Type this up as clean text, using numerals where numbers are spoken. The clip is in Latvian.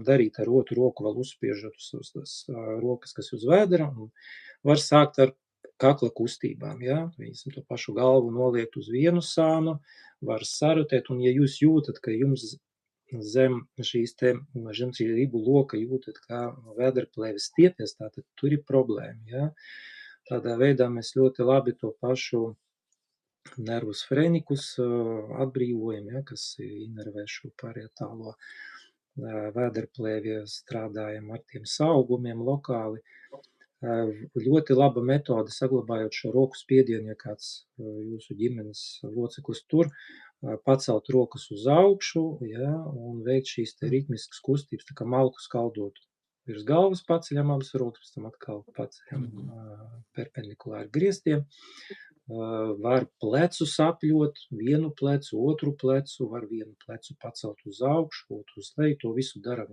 darīt ar otru roku, vēl uzspiežot uz tās rokas, kas uz vēdera, un var sākt ar kakla kustībām, ja, to pašu galvu noliekt uz vienu sānu, var sarotēt, un ja jūs jūtat, ka jums zem šīs ribu loka jūtat, kā vēderplēves stiepjas, tātad tur ir problēma, ja. Tādā veidā mēs ļoti labi to pašu nervus frenikus atbrīvojam, ja, kas inervē šo parietālo vēderplēvi, strādājam ar tiem saugumiem lokāli. Ļoti laba metode, saglabājot šo roku spiedienu, ja kāds jūsu ģimenes loceklis tur, pacelt rokas uz augšu, ja, un veikt šīs te ritmiskas kustības, tā kā malku skaldot. Virs galvas paceļam abas rokas, pēc tam atkal paceļam perpendikulāri griestiem. Var plecu sapļot, vienu plecu, otru plecu, var vienu plecu pacelt uz augšu, otru uz leju, to visu daram